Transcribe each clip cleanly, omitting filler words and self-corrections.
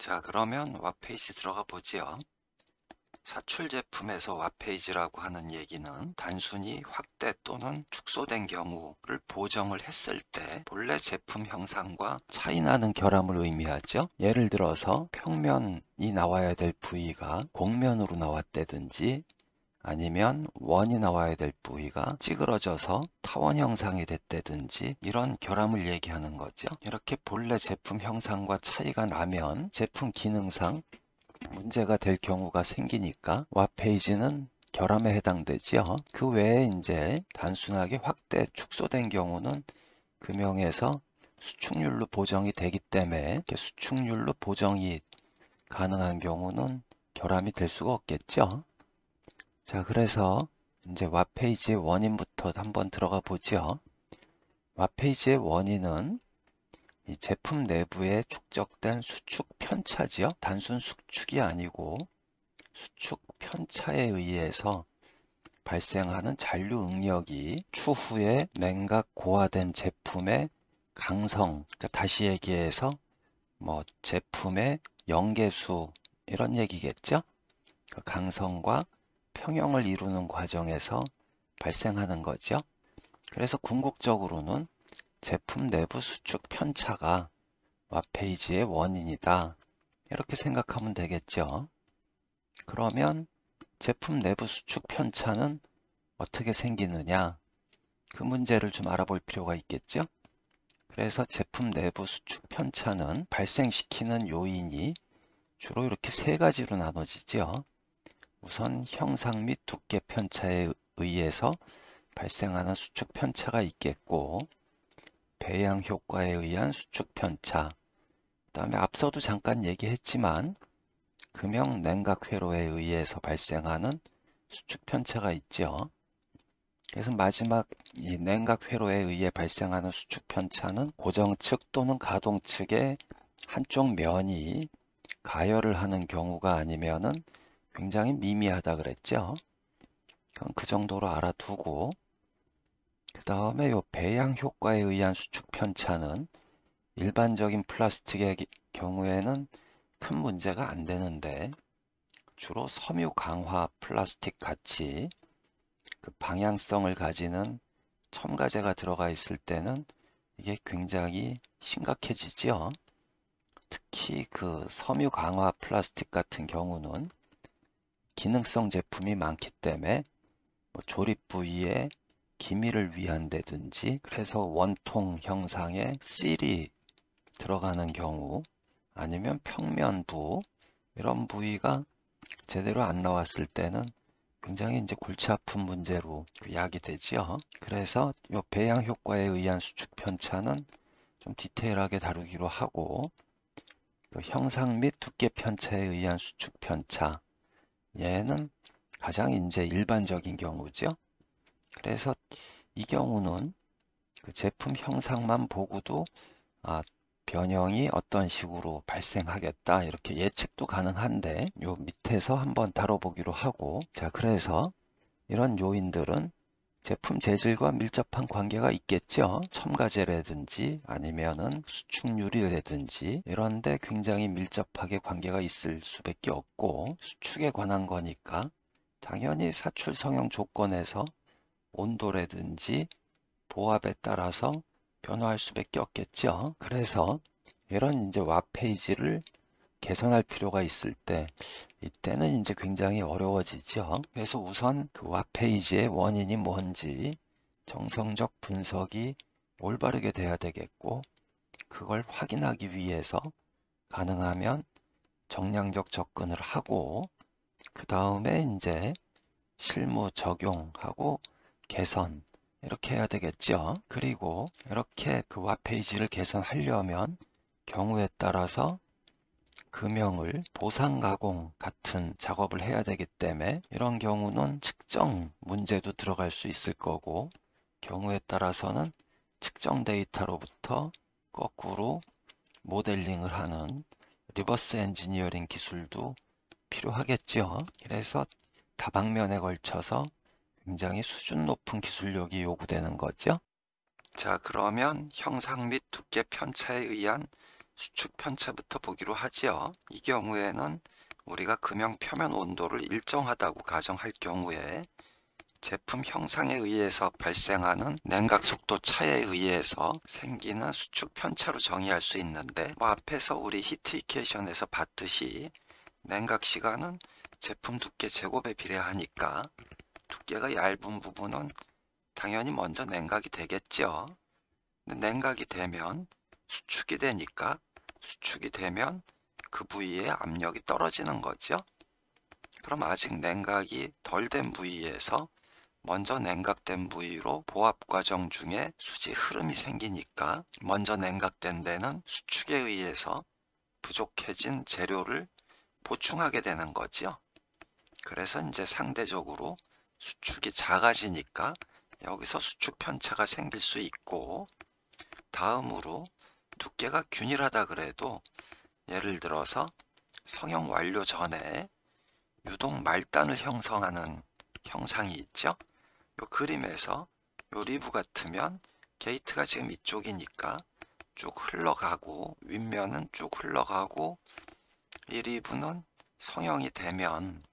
자, 그러면 웹페이지 들어가 보지요. 사출 제품에서 웹페이지라고 하는 얘기는 단순히 확대 또는 축소된 경우를 보정을 했을 때 본래 제품 형상과 차이나는 결함을 의미하죠. 예를 들어서 평면이 나와야 될 부위가 곡면으로 나왔다든지 아니면 원이 나와야 될 부위가 찌그러져서 타원 형상이 됐다든지 이런 결함을 얘기하는 거죠. 이렇게 본래 제품 형상과 차이가 나면 제품 기능상 문제가 될 경우가 생기니까 웹페이지는 결함에 해당되지요. 그 외에 이제 단순하게 확대, 축소된 경우는 금형에서 수축률로 보정이 되기 때문에 이렇게 수축률로 보정이 가능한 경우는 결함이 될 수가 없겠죠. 자, 그래서 이제 웹페이지의 원인부터 한번 들어가 보죠. 웹페이지의 원인은 이 제품 내부에 축적된 수축 편차지요. 단순 수축이 아니고 수축 편차에 의해서 발생하는 잔류 응력이 추후에 냉각 고화된 제품의 강성, 그러니까 다시 얘기해서 뭐 제품의 영계수 이런 얘기겠죠. 그 강성과 평형을 이루는 과정에서 발생하는 거죠. 그래서 궁극적으로는 제품 내부 수축 편차가 웹페이지의 원인이다. 이렇게 생각하면 되겠죠. 그러면 제품 내부 수축 편차는 어떻게 생기느냐? 그 문제를 좀 알아볼 필요가 있겠죠. 그래서 제품 내부 수축 편차는 발생시키는 요인이 주로 이렇게 세 가지로 나눠지죠. 우선 형상 및 두께 편차에 의해서 발생하는 수축 편차가 있겠고, 배양 효과에 의한 수축 편차, 그 다음에 앞서도 잠깐 얘기했지만 금형 냉각 회로에 의해서 발생하는 수축 편차가 있죠. 그래서 마지막 이 냉각 회로에 의해 발생하는 수축 편차는 고정측 또는 가동측의 한쪽 면이 가열을 하는 경우가 아니면은 굉장히 미미하다 그랬죠. 그럼 그 정도로 알아두고, 그 다음에 요 배양 효과에 의한 수축 편차는 일반적인 플라스틱의 경우에는 큰 문제가 안 되는데 주로 섬유 강화 플라스틱 같이 그 방향성을 가지는 첨가제가 들어가 있을 때는 이게 굉장히 심각해지죠. 특히 그 섬유 강화 플라스틱 같은 경우는 기능성 제품이 많기 때문에 뭐 조립 부위에 기미를 위한다든지 그래서 원통 형상의 실이 들어가는 경우 아니면 평면부 이런 부위가 제대로 안 나왔을 때는 굉장히 이제 골치 아픈 문제로 야기되지요. 그래서 이 배양 효과에 의한 수축 편차는 좀 디테일하게 다루기로 하고 그 형상 및 두께 편차에 의한 수축 편차 얘는 가장 이제 일반적인 경우죠. 그래서 이 경우는 그 제품 형상만 보고도 변형이 어떤 식으로 발생하겠다 이렇게 예측도 가능한데 요 밑에서 한번 다뤄보기로 하고 자 그래서 이런 요인들은 제품 재질과 밀접한 관계가 있겠죠. 첨가제라든지 아니면은 수축률이라든지 이런데 굉장히 밀접하게 관계가 있을 수밖에 없고 수축에 관한 거니까 당연히 사출 성형 조건에서 온도라든지 보압에 따라서 변화할 수밖에 없겠죠. 그래서 이런 이제 웹페이지를 개선할 필요가 있을 때 이때는 이제 굉장히 어려워지죠. 그래서 우선 그 웹페이지의 원인이 뭔지 정성적 분석이 올바르게 돼야 되겠고 그걸 확인하기 위해서 가능하면 정량적 접근을 하고 그 다음에 이제 실무 적용하고 개선 이렇게 해야 되겠죠. 그리고 이렇게 그 웹페이지를 개선하려면 경우에 따라서 금형을 보상 가공 같은 작업을 해야 되기 때문에 이런 경우는 측정 문제도 들어갈 수 있을 거고 경우에 따라서는 측정 데이터로부터 거꾸로 모델링을 하는 리버스 엔지니어링 기술도 필요하겠죠. 그래서 다방면에 걸쳐서 굉장히 수준 높은 기술력이 요구되는 거죠. 자, 그러면 형상 및 두께 편차에 의한 수축 편차부터 보기로 하지요. 이 경우에는 우리가 금형 표면 온도를 일정하다고 가정할 경우에 제품 형상에 의해서 발생하는 냉각 속도 차에 의해서 생기는 수축 편차로 정의할 수 있는데, 앞에서 우리 히트 이퀘이션에서 봤듯이 냉각 시간은 제품 두께 제곱에 비례하니까 두께가 얇은 부분은 당연히 먼저 냉각이 되겠죠. 근데 냉각이 되면 수축이 되니까, 수축이 되면 그 부위에 압력이 떨어지는 거죠. 그럼 아직 냉각이 덜 된 부위에서 먼저 냉각된 부위로 보압 과정 중에 수지 흐름이 생기니까 먼저 냉각된 데는 수축에 의해서 부족해진 재료를 보충하게 되는 거죠. 그래서 이제 상대적으로 수축이 작아지니까 여기서 수축 편차가 생길 수 있고, 다음으로 두께가 균일하다 그래도 예를 들어서 성형 완료 전에 유동 말단을 형성하는 형상이 있죠. 요 그림에서 요 리브 같으면 게이트가 지금 이쪽이니까 쭉 흘러가고 윗면은 쭉 흘러가고, 이 리브는 성형이 되면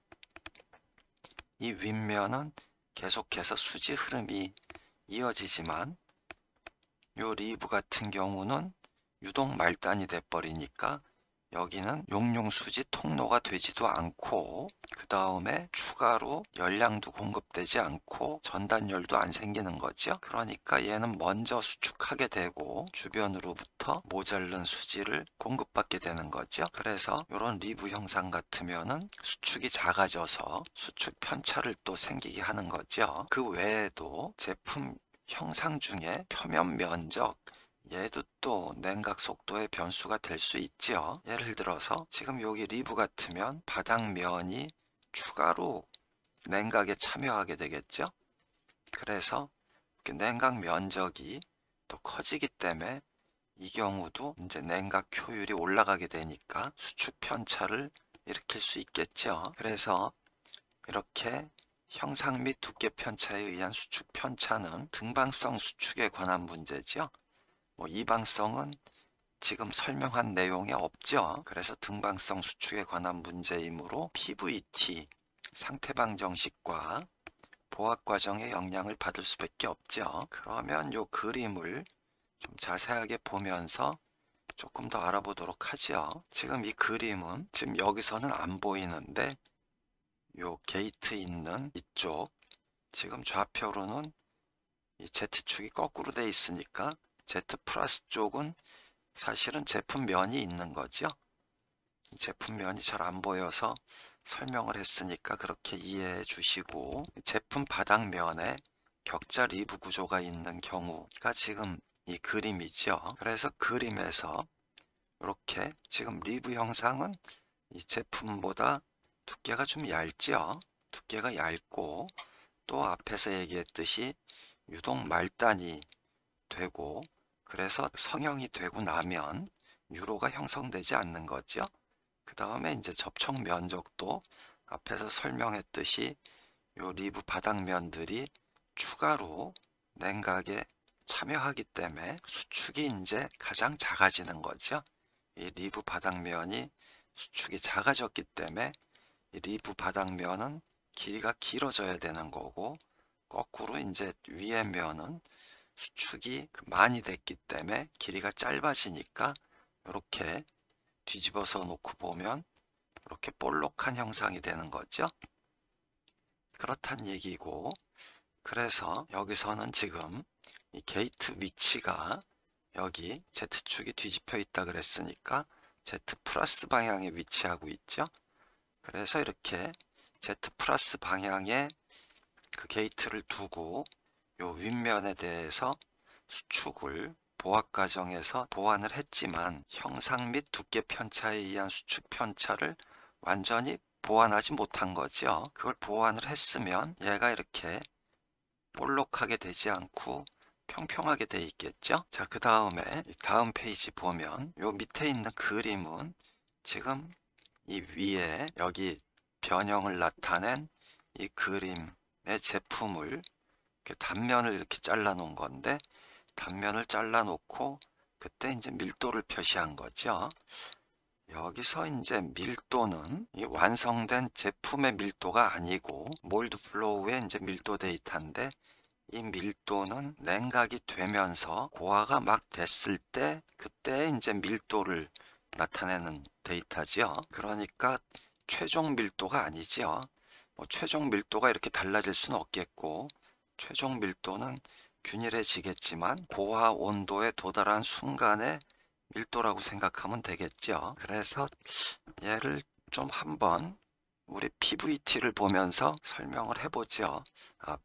이 윗면은 계속해서 수지 흐름이 이어지지만, 요 리브 같은 경우는 유동 말단이 돼버리니까 여기는 용융수지 통로가 되지도 않고, 그 다음에 추가로 열량도 공급되지 않고 전단열도 안 생기는 거죠. 그러니까 얘는 먼저 수축하게 되고 주변으로부터 모자른 수지를 공급받게 되는 거죠. 그래서 이런 리브 형상 같으면은 수축이 작아져서 수축 편차를 또 생기게 하는 거죠. 그 외에도 제품 형상 중에 표면 면적, 얘도 또 냉각 속도의 변수가 될 수 있죠. 예를 들어서 지금 여기 리브 같으면 바닥면이 추가로 냉각에 참여하게 되겠죠. 그래서 냉각 면적이 더 커지기 때문에 이 경우도 이제 냉각 효율이 올라가게 되니까 수축 편차를 일으킬 수 있겠죠. 그래서 이렇게 형상 및 두께 편차에 의한 수축 편차는 등방성 수축에 관한 문제죠. 이방성은 지금 설명한 내용에 없죠. 그래서 등방성 수축에 관한 문제이므로 PVT, 상태방 정식과 보압 과정의 영향을 받을 수밖에 없죠. 그러면 이 그림을 좀 자세하게 보면서 조금 더 알아보도록 하죠. 지금 이 그림은 지금 여기서는 안 보이는데 이 게이트 있는 이쪽, 지금 좌표로는 이 Z축이 거꾸로 돼 있으니까 Z 플러스 쪽은 사실은 제품면이 있는 거죠. 제품면이 잘 안 보여서 설명을 했으니까 그렇게 이해해 주시고, 제품 바닥면에 격자 리브 구조가 있는 경우가 지금 이 그림이죠. 그래서 그림에서 이렇게 지금 리브 형상은 이 제품보다 두께가 좀 얇죠. 두께가 얇고, 또 앞에서 얘기했듯이 유동 말단이 되고, 그래서 성형이 되고 나면 유로가 형성되지 않는 거죠. 그 다음에 이제 접촉 면적도 앞에서 설명했듯이 요 리브 바닥면들이 추가로 냉각에 참여하기 때문에 수축이 이제 가장 작아지는 거죠. 이 리브 바닥면이 수축이 작아졌기 때문에 이 리브 바닥면은 길이가 길어져야 되는 거고, 거꾸로 이제 위에 면은 수축이 많이 됐기 때문에 길이가 짧아지니까 이렇게 뒤집어서 놓고 보면 이렇게 볼록한 형상이 되는 거죠. 그렇단 얘기고, 그래서 여기서는 지금 이 게이트 위치가 여기 Z축이 뒤집혀 있다 그랬으니까 Z 플러스 방향에 위치하고 있죠. 그래서 이렇게 Z 플러스 방향에 그 게이트를 두고 요 윗면에 대해서 수축을 보압 과정에서 보완을 했지만 형상 및 두께 편차에 의한 수축 편차를 완전히 보완하지 못한 거죠. 그걸 보완을 했으면 얘가 이렇게 볼록하게 되지 않고 평평하게 돼 있겠죠. 자, 그 다음에 다음 페이지 보면 요 밑에 있는 그림은 지금 이 위에 여기 변형을 나타낸 이 그림의 제품을 단면을 이렇게 잘라 놓은 건데, 단면을 잘라 놓고 그 그때 이제 밀도를 표시한 거죠. 여기서 이제 밀도는 이 완성된 제품의 밀도가 아니고 몰드 플로우의 이제 밀도 데이터인데, 이 밀도는 냉각이 되면서 고화가 막 됐을 때 그때 이제 밀도를 나타내는 데이터지요. 그러니까 최종 밀도가 아니지요. 뭐 최종 밀도가 이렇게 달라질 수는 없겠고, 최종 밀도는 균일해지겠지만 고화 온도에 도달한 순간의 밀도라고 생각하면 되겠죠. 그래서 얘를 좀 한번 우리 PVT를 보면서 설명을 해보죠.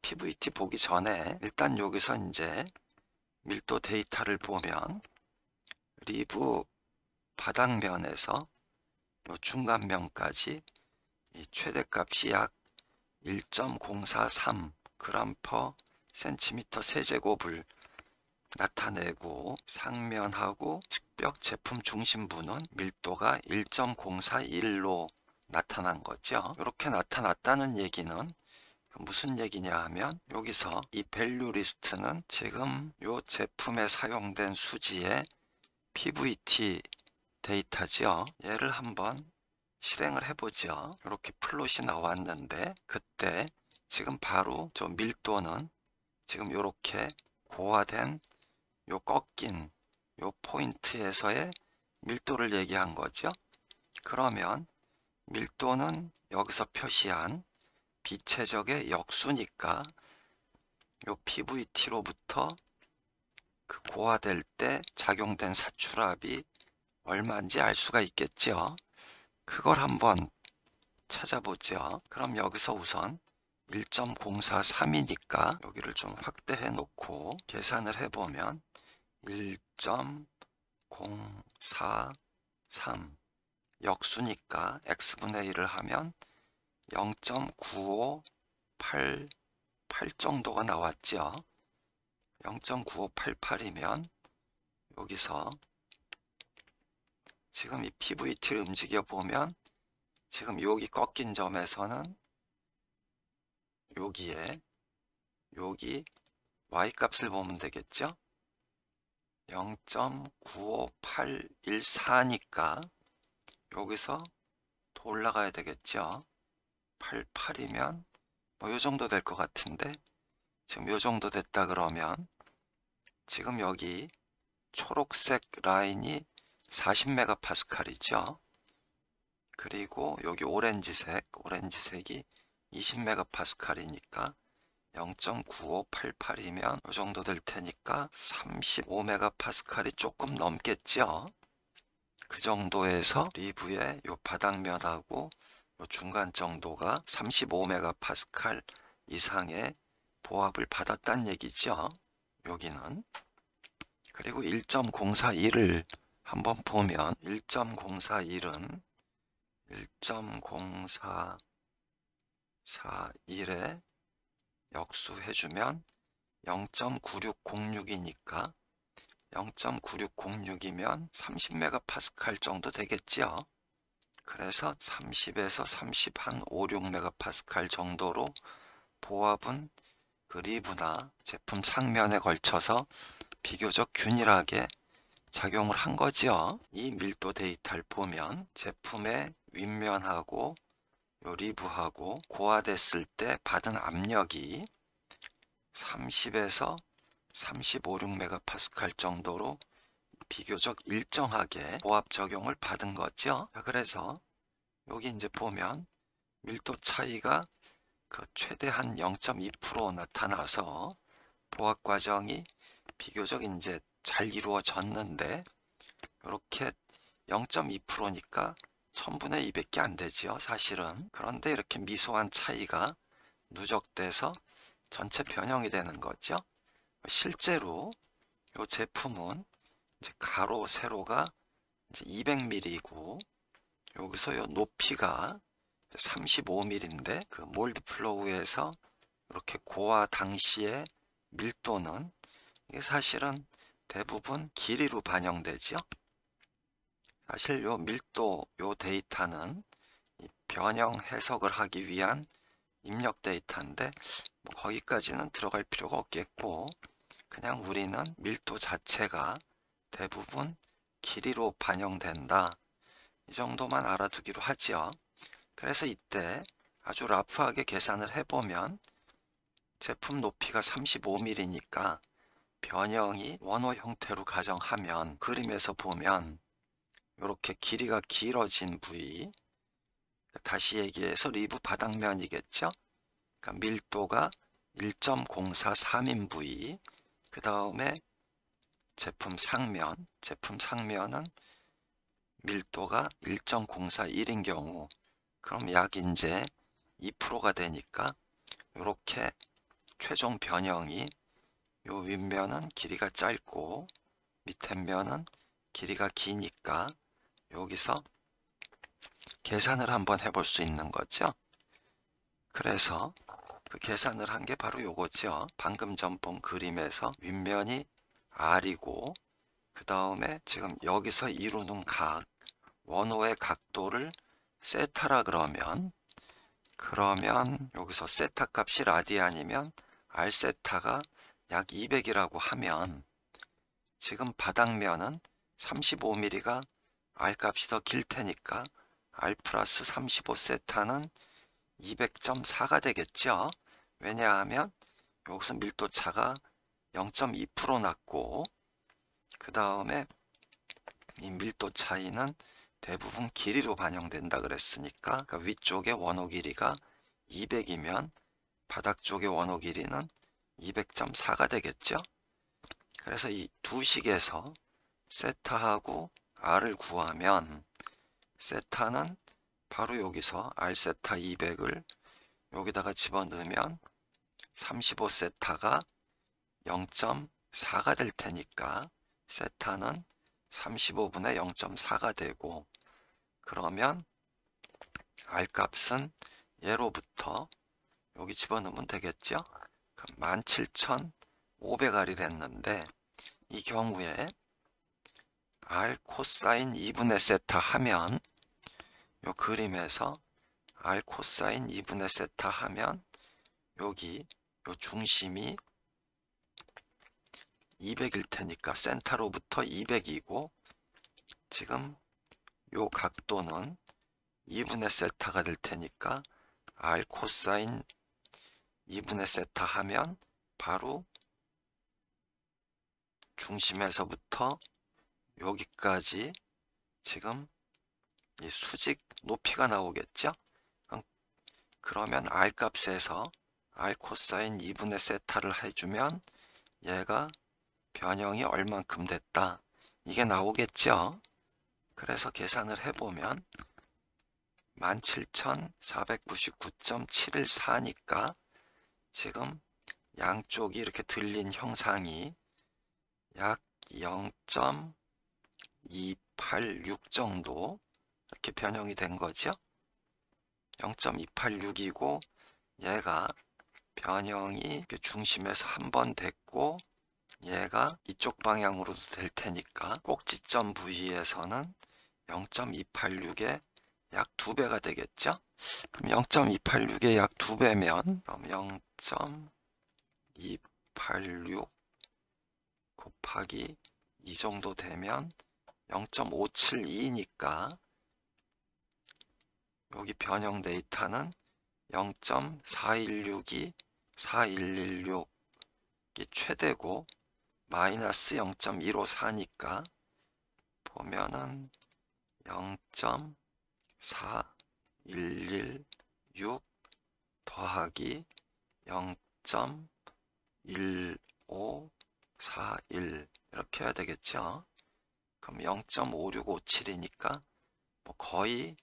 PVT 보기 전에 일단 여기서 이제 밀도 데이터를 보면 리브 바닥면에서 요 중간면까지 이 최대값이 약 1.043 g/cm 세제곱을 나타내고, 상면하고 측벽 제품 중심부는 밀도가 1.041로 나타난 거죠. 이렇게 나타났다는 얘기는 무슨 얘기냐 하면, 여기서 이 밸류 리스트는 지금 이 제품에 사용된 수지의 PVT 데이터죠. 얘를 한번 실행을 해보죠. 이렇게 플롯이 나왔는데, 그때 지금 바로 저 밀도는 지금 이렇게 고화된 요 꺾인 요 포인트에서의 밀도를 얘기한 거죠. 그러면 밀도는 여기서 표시한 비체적의 역수니까 요 PVT로부터 그 고화될 때 작용된 사출압이 얼마인지 알 수가 있겠죠. 그걸 한번 찾아보죠. 그럼 여기서 우선 1.043이니까 여기를 좀 확대해 놓고 계산을 해보면 1.043 역수니까 x분의 1을 하면 0.9588 정도가 나왔죠. 0.9588이면 여기서 지금 이 PVT를 움직여 보면 지금 여기 꺾인 점에서는 여기에 여기 y 값을 보면 되겠죠. 0.95814니까 여기서 더 올라가야 되겠죠. 88이면 뭐 요 정도 될 것 같은데, 지금 요 정도 됐다 그러면 지금 여기 초록색 라인이 40메가파스칼이죠. 그리고 여기 오렌지색이 20메가파스칼이니까 0.9588이면 이 정도 될 테니까 35메가파스칼이 조금 넘겠죠. 그 정도에서 리브의 요 바닥면하고 요 중간 정도가 35메가파스칼 이상의 보압을 받았다는 얘기죠. 여기는. 그리고 1.041을 한번 보면 1.041은 1.0441에 역수해주면 0.9606이니까 0.9606이면 30메가파스칼 정도 되겠죠. 그래서 30에서 30 한 5, 6메가파스칼 정도로 보압은 그 리브나 제품 상면에 걸쳐서 비교적 균일하게 작용을 한 거죠. 이 밀도 데이터를 보면 제품의 윗면하고 요 리브하고 고화됐을 때 받은 압력이 30에서 35, 6메가파스칼 정도로 비교적 일정하게 보압 적용을 받은 거죠. 그래서 여기 이제 보면 밀도 차이가 그 최대한 0.2% 나타나서 보압 과정이 비교적 이제 잘 이루어졌는데, 이렇게 0.2%니까 1000분의 2밖에 안 되지요, 사실은. 그런데 이렇게 미소한 차이가 누적돼서 전체 변형이 되는 거죠. 실제로 이 제품은 이제 가로 세로가 이제 200mm이고 여기서 요 높이가 35mm인데, 그 몰드 플로우에서 이렇게 고화 당시의 밀도는 이게 사실은 대부분 길이로 반영되죠. 사실 요 밀도 요 데이터는 변형 해석을 하기 위한 입력 데이터인데 뭐 거기까지는 들어갈 필요가 없겠고, 그냥 우리는 밀도 자체가 대부분 길이로 반영된다. 이 정도만 알아두기로 하지요. 그래서 이때 아주 라프하게 계산을 해보면 제품 높이가 35mm니까 변형이 원호 형태로 가정하면 그림에서 보면 이렇게 길이가 길어진 부위, 다시 얘기해서 리브 바닥면이겠죠. 그러니까 밀도가 1.043인 부위, 그 다음에 제품 상면은 밀도가 1.041인 경우, 그럼 약 이제 2%가 되니까 이렇게 최종 변형이 요 윗면은 길이가 짧고 밑에 면은 길이가 기니까 여기서 계산을 한번 해볼 수 있는 거죠. 그래서 그 계산을 한 게 바로 요거죠. 방금 전 본 그림에서 윗면이 R이고 그 다음에 지금 여기서 이루는 각, 원호의 각도를 세타라 그러면 여기서 세타 값이 라디안이면 R 세타가 약 200이라고 하면 지금 바닥면은 35mm가 R 값이 더 길 테니까 R 플러스 35 세타는 200.4가 되겠죠. 왜냐하면 여기서 밀도 차가 0.2% 났고 그 다음에 이 밀도 차이는 대부분 길이로 반영된다 그랬으니까 그러니까 위쪽의 원호 길이가 200이면 바닥 쪽의 원호 길이는 200.4가 되겠죠. 그래서 이 두 식에서 세타하고 R을 구하면 세타는 바로 여기서 R 세타 200을 여기다가 집어넣으면 35 세타가 0.4가 될 테니까 세타는 35분의 0.4가 되고 그러면 R 값은 예로부터 여기 집어넣으면 되겠죠. 17,500R이 됐는데 이 경우에 R 코사인 2분의 세타 하면 요 그림에서 R 코사인 2분의 세타 하면 여기 요 중심이 200일 테니까 센터로부터 200이고 지금 요 각도는 2분의 세타가 될 테니까 R 코사인 2분의 세타 하면 바로 중심에서부터 여기까지 지금 이 수직 높이가 나오겠죠. 그러면 R 값에서 R 코사인 2분의 세타를 해주면 얘가 변형이 얼만큼 됐다 이게 나오겠죠. 그래서 계산을 해보면 17,499.714니까 지금 양쪽이 이렇게 들린 형상이 약 0.286 정도 이렇게 변형이 된 거죠. 0.286이고 얘가 변형이 중심에서 한 번 됐고 얘가 이쪽 방향으로도 될 테니까 꼭지점 부위에서는 0.286의 약 2배가 되겠죠. 그럼 0.286의 약 2배면 0.286 곱하기 이 정도 되면 0.572니까 여기 변형 데이터는 0.4162 4116이 최대고 마이너스 0.154니까 보면은 0.4116 더하기 0.1541 이렇게 해야 되겠죠. 그럼 0.5657이니까 뭐 거의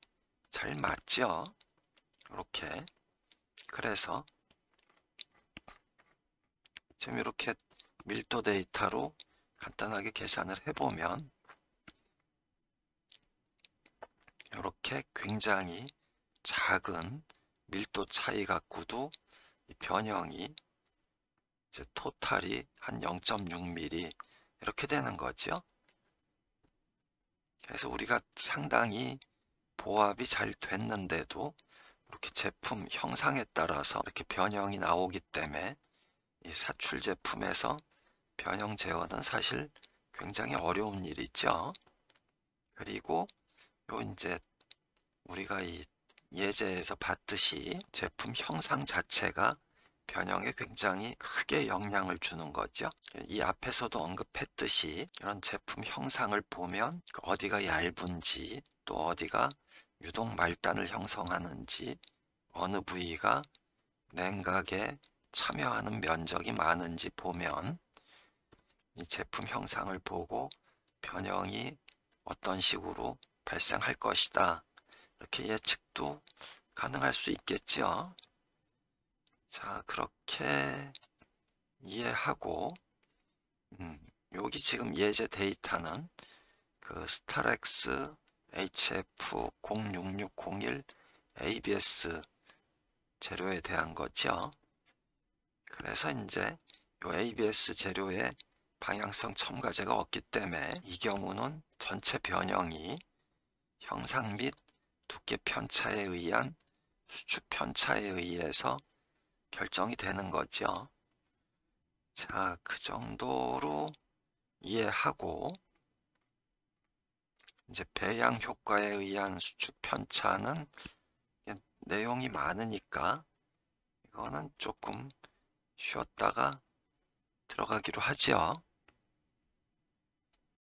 잘 맞죠. 이렇게. 그래서 지금 이렇게 밀도 데이터로 간단하게 계산을 해보면 이렇게 굉장히 작은 밀도 차이 갖고도 이 변형이 이제 토탈이 한 0.6mm 이렇게 되는 거죠. 그래서 우리가 상당히 보합이 잘 됐는데도 이렇게 제품 형상에 따라서 이렇게 변형이 나오기 때문에 이 사출 제품에서 변형 제어는 사실 굉장히 어려운 일이죠. 그리고 요 이제 우리가 이 예제에서 봤듯이 제품 형상 자체가 변형에 굉장히 크게 영향을 주는 거죠. 이 앞에서도 언급했듯이 이런 제품 형상을 보면 어디가 얇은지, 또 어디가 유독 말단을 형성하는지, 어느 부위가 냉각에 참여하는 면적이 많은지 보면 이 제품 형상을 보고 변형이 어떤 식으로 발생할 것이다, 이렇게 예측도 가능할 수 있겠죠. 자, 그렇게 이해하고 여기 지금 예제 데이터는 그 스타렉스 HF06601 ABS 재료에 대한 거죠. 그래서 이제 이 ABS 재료에 방향성 첨가제가 없기 때문에 이 경우는 전체 변형이 형상 및 두께 편차에 의한 수축 편차에 의해서 결정이 되는 거죠. 자, 그 정도로 이해하고 이제 배양 효과에 의한 수축 편차는 내용이 많으니까 이거는 조금 쉬었다가 들어가기로 하죠.